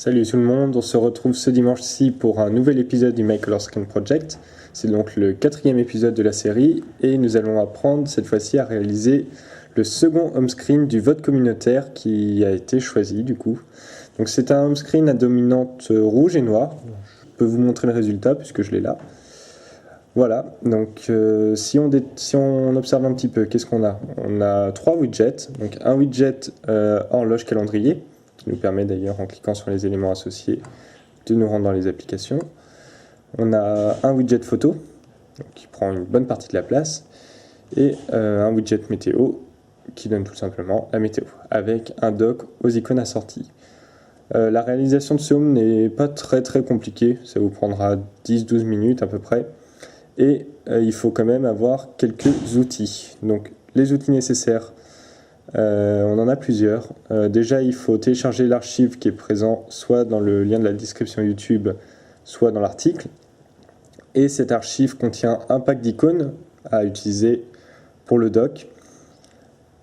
Salut tout le monde, on se retrouve ce dimanche-ci pour un nouvel épisode du My Color Scan Project. C'est donc le 4e épisode de la série et nous allons apprendre cette fois-ci à réaliser le second home screen du vote communautaire qui a été choisi du coup. Donc c'est un home screen à dominante rouge et noire. Je peux vous montrer le résultat puisque je l'ai là. Voilà, donc si on observe un petit peu, qu'est-ce qu'on a? On a 3 widgets, donc un widget horloge calendrier, qui nous permet d'ailleurs en cliquant sur les éléments associés de nous rendre dans les applications. On a un widget photo, donc qui prend une bonne partie de la place, et un widget météo, qui donne tout simplement la météo, avec un dock aux icônes assorties. La réalisation de ce home n'est pas très compliquée, ça vous prendra 10-12 minutes à peu près. Et il faut quand même avoir quelques outils. Donc les outils nécessaires, on en a plusieurs. Déjà, il faut télécharger l'archive qui est présent soit dans le lien de la description YouTube, soit dans l'article. Et cette archive contient un pack d'icônes à utiliser pour le dock.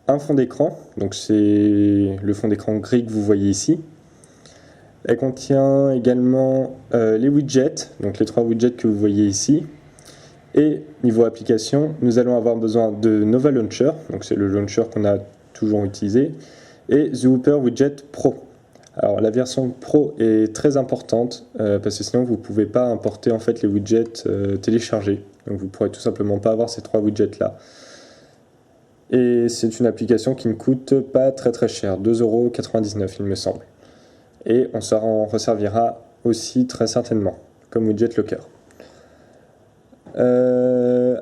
Un fond d'écran, donc c'est le fond d'écran gris que vous voyez ici. Elle contient également les widgets, donc les 3 widgets que vous voyez ici. Et niveau application, nous allons avoir besoin de Nova Launcher, donc c'est le launcher qu'on a toujours utilisé, et The Hooper Widget Pro. Alors la version Pro est très importante parce que sinon vous ne pouvez pas importer en fait les widgets téléchargés. Donc vous ne pourrez tout simplement pas avoir ces 3 widgets là. Et c'est une application qui ne coûte pas très cher, 2,99 € il me semble. Et on s'en resservira aussi très certainement comme widget locker.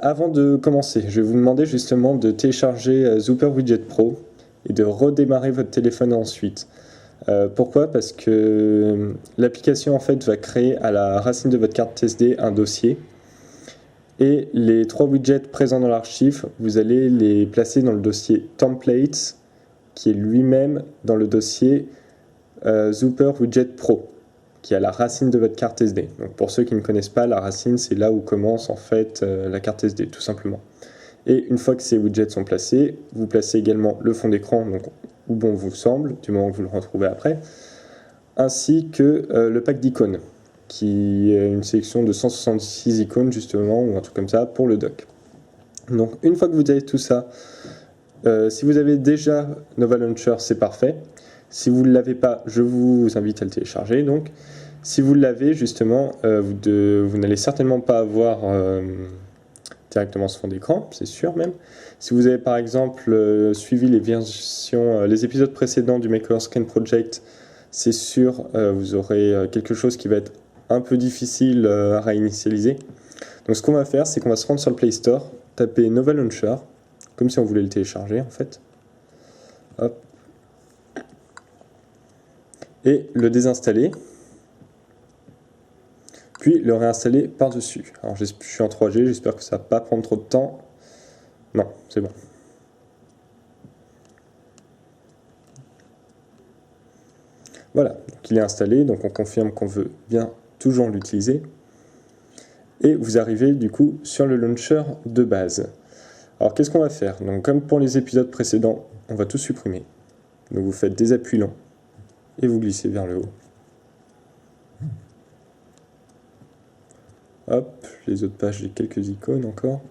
Avant de commencer, je vais vous demander justement de télécharger Hooper Widget Pro et de redémarrer votre téléphone ensuite. Pourquoi? Parce que l'application en fait va créer à la racine de votre carte SD un dossier et les 3 widgets présents dans l'archive, vous allez les placer dans le dossier Templates qui est lui-même dans le dossier Hooper Widget Pro, qui est à la racine de votre carte SD. Donc pour ceux qui ne connaissent pas, la racine, c'est là où commence en fait la carte SD, tout simplement. Et une fois que ces widgets sont placés, vous placez également le fond d'écran, donc où bon vous semble, du moment que vous le retrouvez après, ainsi que le pack d'icônes, qui est une sélection de 166 icônes justement, ou un truc comme ça, pour le dock. Donc une fois que vous avez tout ça, si vous avez déjà Nova Launcher, c'est parfait. Si vous ne l'avez pas, je vous invite à le télécharger. Donc, si vous l'avez, justement, vous n'allez certainement pas avoir directement ce fond d'écran, c'est sûr même. Si vous avez par exemple suivi les épisodes précédents du My Color Scan Project, c'est sûr, vous aurez quelque chose qui va être un peu difficile à réinitialiser. Donc, ce qu'on va faire, c'est qu'on va se rendre sur le Play Store, taper Nova Launcher, comme si on voulait le télécharger en fait. Hop. Et le désinstaller, puis le réinstaller par-dessus. Alors je suis en 3G, j'espère que ça ne va pas prendre trop de temps. Non, c'est bon. Voilà, donc il est installé, donc on confirme qu'on veut bien toujours l'utiliser. Et vous arrivez du coup sur le launcher de base. Alors qu'est-ce qu'on va faire? Donc comme pour les épisodes précédents, on va tout supprimer. Donc vous faites des appuis lents et vous glissez vers le haut. Hop, les autres pages, j'ai quelques icônes encore.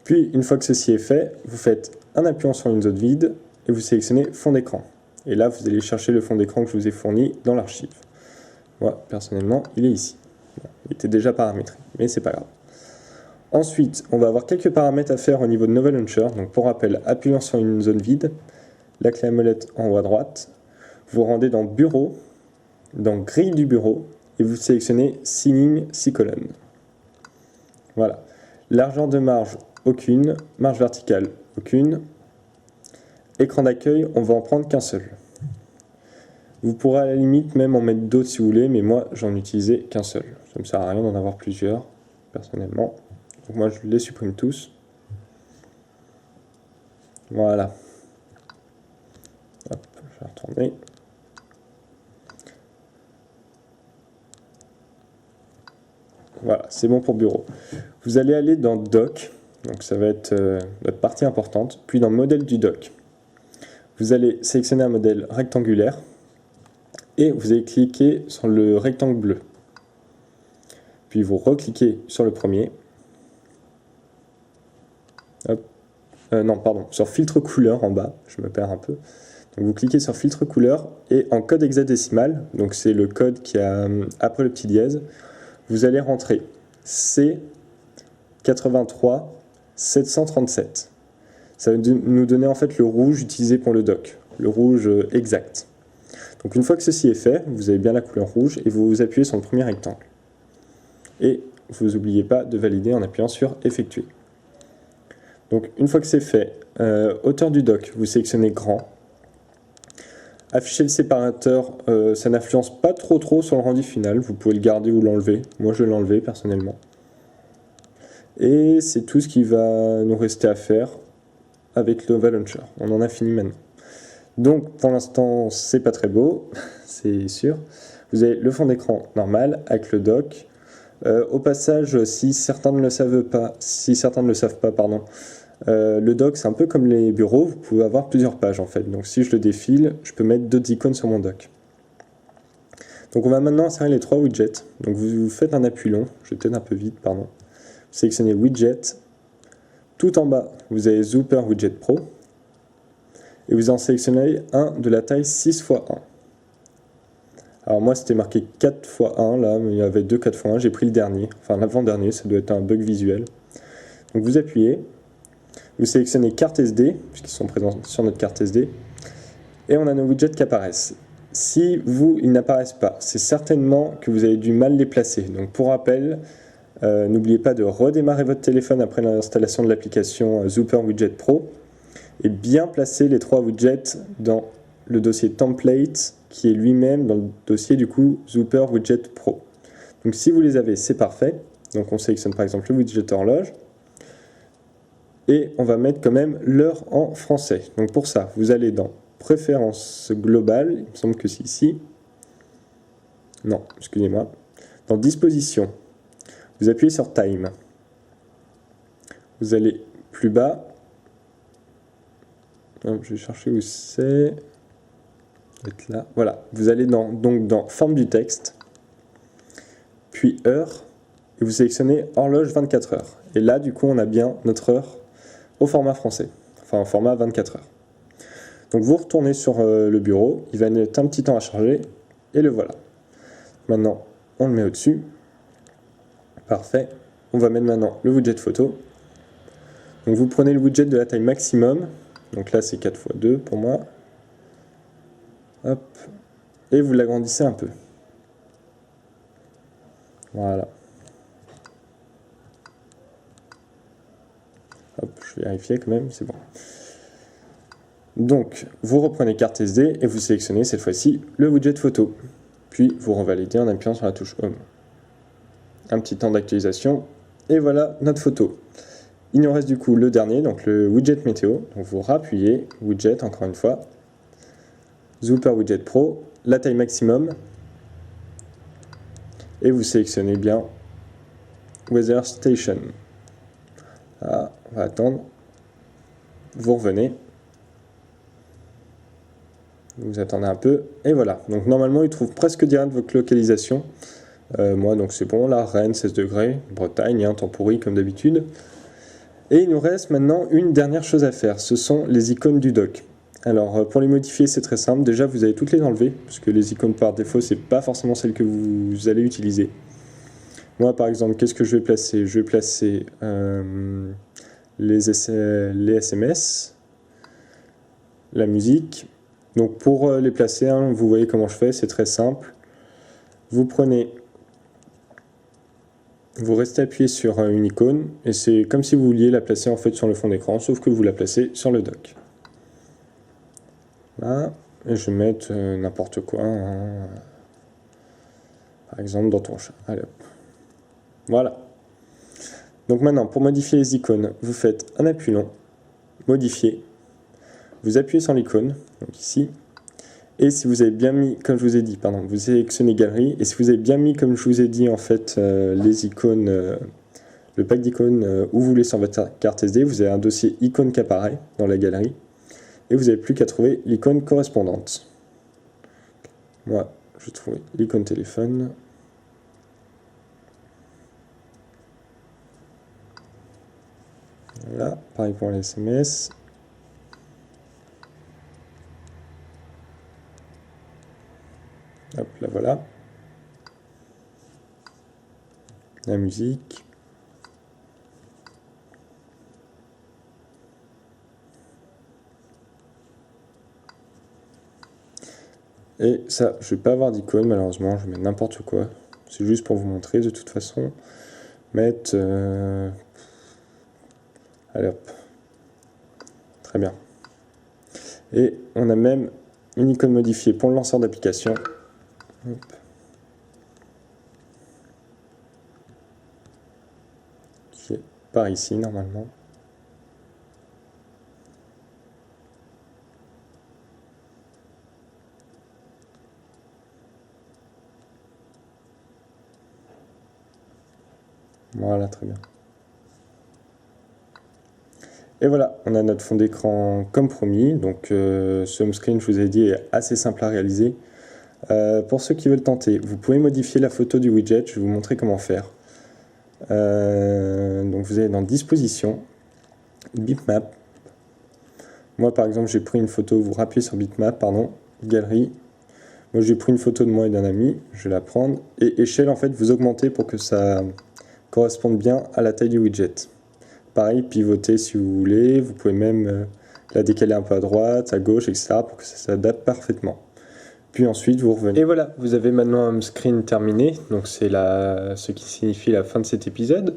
Puis, une fois que ceci est fait, vous faites un appuyant sur une zone vide et vous sélectionnez fond d'écran. Et là, vous allez chercher le fond d'écran que je vous ai fourni dans l'archive. Moi, personnellement, il est ici. Bon, il était déjà paramétré, mais c'est pas grave. Ensuite, on va avoir quelques paramètres à faire au niveau de Nova Launcher. Donc, pour rappel, appuyant sur une zone vide, la clé à molette en haut à droite, vous rendez dans Bureau, dans Grille du bureau, et vous sélectionnez 6 lignes, 6 colonnes. Voilà. Largeur de marge, aucune. Marge verticale, aucune. Écran d'accueil, on va en prendre qu'un seul. Vous pourrez à la limite même en mettre d'autres si vous voulez, mais moi j'en utilisais qu'un seul. Ça ne me sert à rien d'en avoir plusieurs, personnellement. Donc moi je les supprime tous. Voilà. Hop, je vais retourner. Voilà, c'est bon pour bureau. Vous allez aller dans Dock, donc ça va être notre partie importante, puis dans Modèle du dock. Vous allez sélectionner un modèle rectangulaire, et vous allez cliquer sur le rectangle bleu. Puis vous recliquez sur le premier. Hop. Non, pardon, sur filtre couleur en bas, je me perds un peu. Donc vous cliquez sur filtre couleur et en code hexadécimal, donc c'est le code qui a après le petit dièse, vous allez rentrer C83 737. Ça va nous donner en fait le rouge utilisé pour le doc, le rouge exact. Donc une fois que ceci est fait, vous avez bien la couleur rouge et vous appuyez sur le premier rectangle. Et vous n'oubliez pas de valider en appuyant sur effectuer. Donc une fois que c'est fait, hauteur du doc, vous sélectionnez grand. Afficher le séparateur, ça n'influence pas trop sur le rendu final, vous pouvez le garder ou l'enlever. Moi je vais l'enlever personnellement. Et c'est tout ce qui va nous rester à faire avec le Nova Launcher. On en a fini maintenant. Donc pour l'instant c'est pas très beau, c'est sûr. Vous avez le fond d'écran normal avec le doc. Au passage, si certains ne le savent pas, le doc c'est un peu comme les bureaux, vous pouvez avoir plusieurs pages en fait. Donc si je le défile, je peux mettre d'autres icônes sur mon doc. Donc on va maintenant insérer les trois widgets. Donc vous faites un appui long, je vais peut-être un peu vite, pardon. Vous sélectionnez widget. Tout en bas, vous avez Zooper Widget Pro. Et vous en sélectionnez un de la taille 6 x 1. Alors moi c'était marqué 4 x 1 là, mais il y avait 2 4 x 1, j'ai pris le dernier, enfin l'avant-dernier, ça doit être un bug visuel. Donc vous appuyez, vous sélectionnez carte SD, puisqu'ils sont présents sur notre carte SD, et on a nos widgets qui apparaissent. Si ils n'apparaissent pas, c'est certainement que vous avez du mal les placer. Donc pour rappel, n'oubliez pas de redémarrer votre téléphone après l'installation de l'application Zooper Widget Pro, et bien placer les trois widgets dans le dossier template qui est lui-même dans le dossier du coup Zooper Widget Pro. Donc si vous les avez, c'est parfait. Donc on sélectionne par exemple le widget horloge et on va mettre quand même l'heure en français. Donc pour ça, vous allez dans préférences globales, il me semble que c'est ici. Non, excusez-moi. Dans disposition, vous appuyez sur time. Vous allez plus bas. Je vais chercher où c'est. Être là. Voilà, vous allez donc dans forme du texte, puis heure, et vous sélectionnez horloge 24 heures. Et là, du coup, on a bien notre heure au format français, enfin au format 24 heures. Donc vous retournez sur le bureau, il va mettre un petit temps à charger, et le voilà. Maintenant, on le met au-dessus. Parfait. On va mettre maintenant le widget photo. Donc vous prenez le widget de la taille maximum, donc là c'est 4 x 2 pour moi. Hop, et vous l'agrandissez un peu. Voilà. Hop, je vais vérifier quand même, c'est bon. Donc, vous reprenez carte SD et vous sélectionnez cette fois-ci le widget photo. Puis, vous revalidez en appuyant sur la touche Home. Un petit temps d'actualisation, et voilà notre photo. Il nous reste du coup le dernier, donc le widget météo. Donc, vous rappuyez, widget encore une fois. Zooper Widget Pro, la taille maximum, et vous sélectionnez bien Weather Station. Ah, on va attendre. Vous revenez. Vous attendez un peu, et voilà. Donc normalement, il trouve presque direct votre localisation. Moi, donc c'est bon, là, Rennes, 16 degrés, Bretagne, hein, temps pourri comme d'habitude. Et il nous reste maintenant une dernière chose à faire, ce sont les icônes du doc. Alors pour les modifier c'est très simple, déjà vous allez toutes les enlever, parce que les icônes par défaut c'est pas forcément celles que vous allez utiliser. Moi par exemple, qu'est-ce que je vais placer? Je vais placer les SMS, la musique. Donc pour les placer, hein, vous voyez comment je fais, c'est très simple. Vous prenez, vous restez appuyé sur une icône, et c'est comme si vous vouliez la placer en fait sur le fond d'écran, sauf que vous la placez sur le doc. Là, et je vais mettre n'importe quoi, hein. Par exemple dans ton chat. Allez hop. Voilà. Donc maintenant, pour modifier les icônes, vous faites un appui long, modifier, vous appuyez sur l'icône, donc ici, et si vous avez bien mis, comme je vous ai dit, pardon, vous sélectionnez galerie, et si vous avez bien mis, comme je vous ai dit, en fait, les icônes, le pack d'icônes où vous voulez sur votre carte SD, vous avez un dossier icône qui apparaît dans la galerie, et vous n'avez plus qu'à trouver l'icône correspondante. Moi, je trouve l'icône téléphone. Voilà, pareil pour les SMS. Hop, là voilà. La musique. Et ça, je vais pas avoir d'icône malheureusement, je vais mettre n'importe quoi. C'est juste pour vous montrer de toute façon. Mettre... Allez hop. Très bien. Et on a même une icône modifiée pour le lanceur d'application. Qui est par ici normalement. Voilà, très bien. Et voilà, on a notre fond d'écran comme promis. Donc ce home screen, je vous ai dit, est assez simple à réaliser. Pour ceux qui veulent tenter, vous pouvez modifier la photo du widget. Je vais vous montrer comment faire. Donc vous allez dans Dispositions, Bitmap. Moi par exemple, j'ai pris une photo, vous rappuyez sur Bitmap, pardon, Galerie. Moi j'ai pris une photo de moi et d'un ami, je vais la prendre. Et échelle, en fait, vous augmentez pour que ça corresponde bien à la taille du widget. Pareil, pivoter si vous voulez, vous pouvez même la décaler un peu à droite, à gauche, etc. pour que ça s'adapte parfaitement. Puis ensuite, vous revenez. Et voilà, vous avez maintenant un home screen terminé, donc c'est ce qui signifie la fin de cet épisode.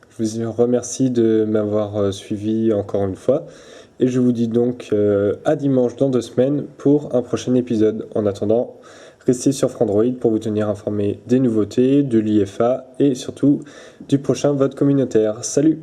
Je vous remercie de m'avoir suivi encore une fois, et je vous dis donc à dimanche dans 2 semaines pour un prochain épisode. En attendant, restez sur Frandroid pour vous tenir informé des nouveautés, de l'IFA et surtout du prochain vote communautaire. Salut!